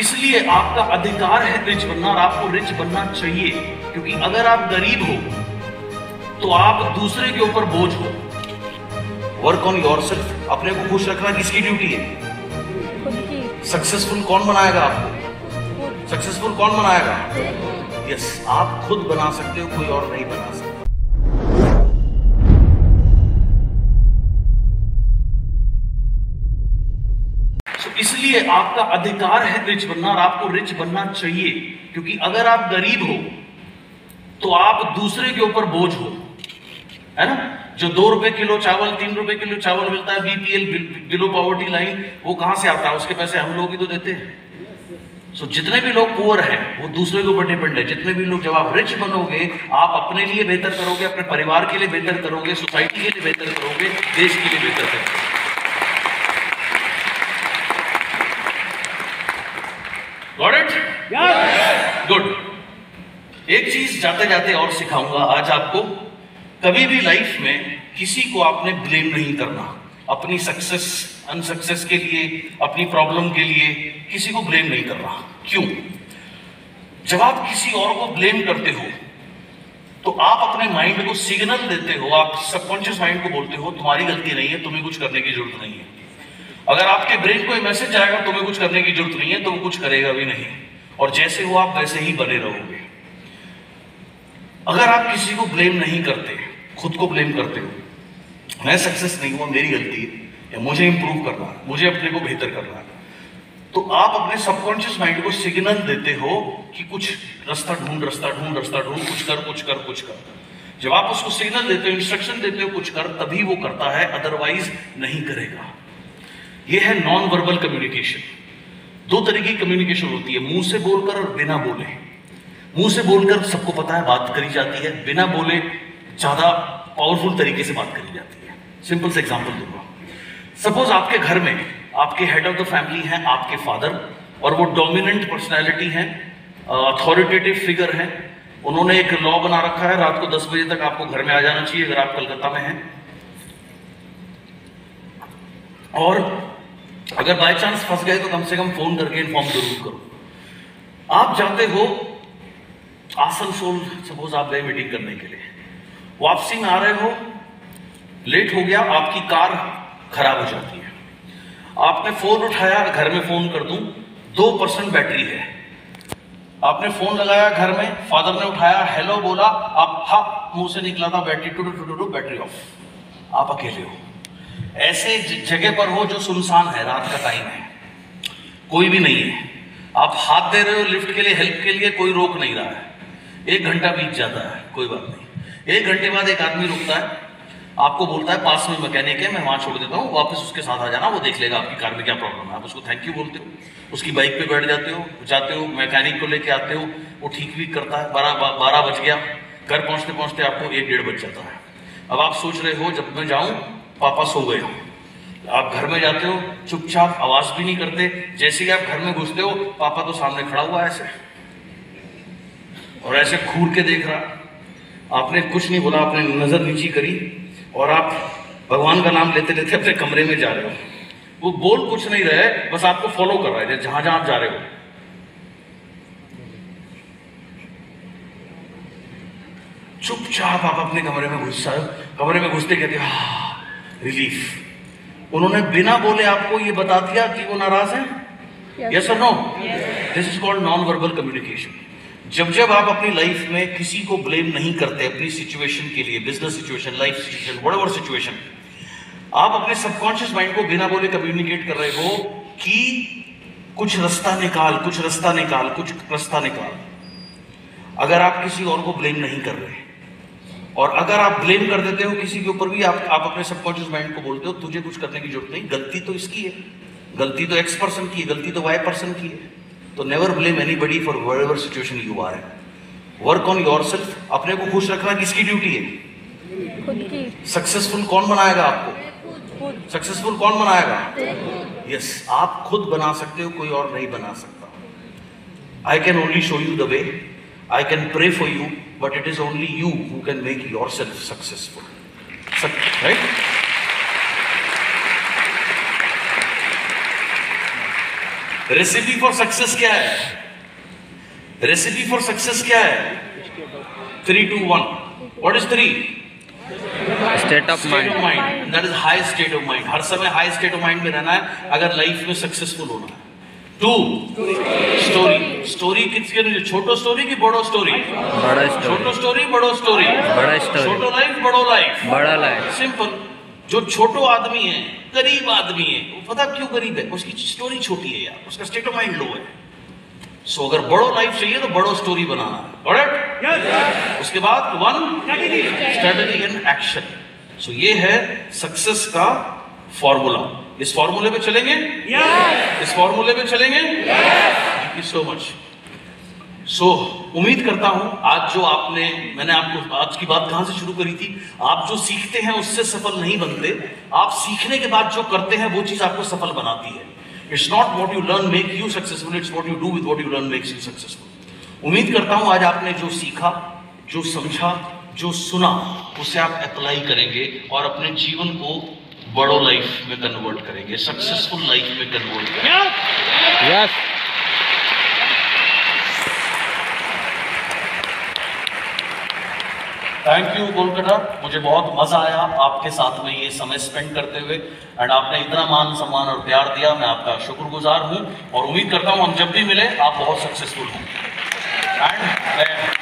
इसलिए आपका अधिकार है रिच बनना और आपको रिच बनना चाहिए, क्योंकि अगर आप गरीब हो तो आप दूसरे के ऊपर बोझ हो। वर्क ऑन योरसेल्फ, अपने को खुश रखना किसकी ड्यूटी है? सक्सेसफुल कौन बनाएगा आपको? सक्सेसफुल कौन बनाएगा? यस, आप खुद बना सकते हो, कोई और नहीं बना सकता। इसलिए आपका अधिकार है रिच बनना और आपको रिच बनना चाहिए, क्योंकि अगर आप गरीब हो तो आप दूसरे के ऊपर बोझ हो, है ना। जो 2 रुपए किलो चावल, 3 रुपए किलो चावल मिलता है बीपीएल, बिलो पॉवर्टी लाइन, वो कहां से आता है? उसके पैसे हम लोग ही तो देते हैं। सो जितने भी लोग पुअर हैं वो दूसरे के ऊपर डिपेंड है। जितने भी लोग, जब आप रिच बनोगे आप अपने लिए बेहतर करोगे, अपने परिवार के लिए बेहतर करोगे, सोसाइटी के लिए बेहतर करोगे, देश के लिए बेहतर करोगे। Got it? Yes. Good. एक चीज जाते जाते और सिखाऊंगा आज आपको। कभी भी लाइफ में किसी को आपने ब्लेम नहीं करना। अपनी सक्सेस अनसक्सेस के लिए, अपनी प्रॉब्लम के लिए किसी को ब्लेम नहीं करना। क्यों? जब आप किसी और को ब्लेम करते हो तो आप अपने माइंड को सिग्नल देते हो, आप सबकॉन्शियस माइंड को बोलते हो तुम्हारी गलती नहीं है, तुम्हें कुछ करने की जरूरत नहीं है। अगर आपके ब्रेन को मैसेज आएगा तुम्हें कुछ करने की जरूरत नहीं है, तो वो कुछ करेगा भी नहीं, और जैसे हो आप वैसे ही बने रहोगे। अगर आप किसी को ब्लेम नहीं करते, खुद को ब्लेम करते हो, मैं सक्सेस नहीं हुआ, मेरी गलती है, या मुझे इंप्रूव करना है, मुझे अपने को बेहतर करना है, तो आप अपने सबकॉन्शियस माइंड को सिग्नल देते हो कि कुछ रास्ता ढूंढ, कुछ कर, कुछ कर, कुछ कर। जब आप उसको सिग्नल देते हो, इंस्ट्रक्शन देते हो कुछ कर, तभी वो करता है, अदरवाइज नहीं करेगा। यह है नॉन वर्बल कम्युनिकेशन। 2 तरह की कम्युनिकेशन होती है, मुंह से बोलकर और बिना बोले। मुंह से बोलकर सबको पता है बात करी जाती है, बिना बोले ज्यादा पावरफुल तरीके से बात करी जाती है। सिंपल से एग्जांपल दूंगा। सपोज आपके घर में आपके हेड ऑफ द फैमिली हैं आपके फादर, और वो डोमिनेंट पर्सनैलिटी हैं, अथॉरिटेटिव फिगर हैं। उन्होंने एक लॉ बना रखा है, रात को 10 बजे तक आपको घर में आ जाना चाहिए अगर आप कलकत्ता में हैं, और अगर बाय चांस फंस गए तो कम से कम फोन करके इन्फॉर्म जरूर करो। आप जाते हो आसनसोल, सपोज आप गए मीटिंग करने के लिए, वापसी में आ रहे हो, लेट हो गया, आपकी कार खराब हो जाती है, आपने फोन उठाया, घर में फोन कर दूं, 2% बैटरी है, आपने फोन लगाया घर में, फादर ने उठाया, हेलो बोला, आप हाँ मुंह से निकला था बैटरी टू बैटरी ऑफ, आप अकेले हो। ऐसे जगह पर हो जो सुनसान है, रात का टाइम है, कोई भी नहीं है, आप हाथ दे रहे हो लिफ्ट के लिए, हेल्प के लिए, कोई रोक नहीं रहा है, 1 घंटा बीत जाता है, कोई बात नहीं। 1 घंटे बाद एक आदमी रुकता है, आपको बोलता है पास में मैकेनिक है, मैं वहां छोड़ देता हूँ, वापस उसके साथ आ जाना, वो देख लेगा आपकी कार में क्या प्रॉब्लम है। आप उसको थैंक यू बोलते हो, उसकी बाइक पे बैठ जाते हो, मैकेनिक को लेके आते हो, वो ठीक भी करता है। 12 बज गया, घर पहुंचते पहुंचते आपको 1-1:30 बज जाता है। अब आप सोच रहे हो जब मैं जाऊं पापा सो गए हो, आप घर में जाते हो, चुपचाप, आवाज भी नहीं करते, जैसे ही आप घर में घुसते हो पापा तो सामने खड़ा हुआ ऐसे, और ऐसे घूर के देख रहा। आपने कुछ नहीं बोला, आपने नजर नीची करी, और आप भगवान का नाम लेते लेते अपने कमरे में जा रहे हो। वो बोल कुछ नहीं रहे, बस आपको फॉलो कर रहा है जहां जहां आप जा रहे हो। चुपचाप आप अपने कमरे में घुसते कहते रिलीफ। उन्होंने बिना बोले आपको ये बता दिया कि वो नाराज है। यस और no? This is called non verbal communication. जब आप अपनी लाइफ में किसी को ब्लेम नहीं करते, अपनी सिचुएशन के लिए, business situation, life situation, whatever situation, आप अपने सबकॉन्शियस माइंड को बिना बोले कम्युनिकेट कर रहे हो कि कुछ रास्ता निकाल, कुछ रास्ता निकाल, कुछ रास्ता निकाल। अगर आप किसी और को ब्लेम नहीं कर रहे, और अगर आप ब्लेम कर देते हो किसी के ऊपर भी, आप अपने सबकॉन्शियस माइंड को बोलते हो तुझे कुछ करने की जरूरत नहीं, गलती तो इसकी है, गलती तो X पर्सन की है, गलती तो Y पर्सन की है। तो never blame anybody for whatever situation you are in. Work on yourself. अपने को खुश रखना किसकी ड्यूटी है? खुद की। सक्सेसफुल कौन बनाएगा आपको? सक्सेसफुल कौन बनाएगा? यस, आप खुद बना सकते हो, कोई और नहीं बना सकता। I can only show you the way, I can pray for you, but it is only you who can make yourself successful. Right? Recipe for success क्या है? रेसिपी फॉर सक्सेस क्या है? 3, 2, 1. What is 3? State of mind. That is high state of mind. हर समय high state of mind में रहना है अगर लाइफ में सक्सेसफुल होना है. 2, स्टोरी. स्टोरी किसके लिए? छोटो स्टोरी की बड़ो स्टोरी? बड़ा स्टोरी. छोटो स्टोरी बड़ो स्टोरी? बड़ा स्टोरी. छोटो लाइफ बड़ो लाइफ? बड़ा लाइफ. सिंपल. जो छोटो आदमी है, गरीब आदमी है, वो पता क्यों गरीब है? उसकी स्टोरी छोटी है यार, उसका स्टेट ऑफ माइंड लो है. सो अगर बड़ो लाइफ चाहिए तो बड़ो स्टोरी बनाना है. ऑलराइट? यस. उसके बाद 1, स्ट्रेटजी एंड एक्शन. सो ये है सक्सेस का फॉर्मूला. इस फॉर्मूले पे चलेंगे? यस. इस फॉर्मूले पे चलेंगे? Yes. Thank you so much. So उम्मीद करता हूं आज जो मैंने आपको आज की बात कहां से शुरू करी थी, आप जो सीखते हैं उससे सफल नहीं बनते, आप सीखने के बाद जो करते हैं वो चीज आपको सफल बनाती है. It's not what you learn make you successful, it's what you do with what you learn makes you successful. उम्मीद करता हूं आज आपने जो सीखा, जो समझा, जो सुना, उसे आप अप्लाई करेंगे और अपने जीवन को बड़ो लाइफ में कन्वर्ट करेंगे, सक्सेसफुल लाइफ में कन्वर्ट करेंगे. यस. Thank you Kolkata. मुझे बहुत मजा आया आपके साथ में ये समय स्पेंड करते हुए, एंड आपने इतना मान सम्मान और प्यार दिया. मैं आपका शुक्रगुजार हूं और उम्मीद करता हूं हम जब भी मिले आप बहुत सक्सेसफुल हों. एंड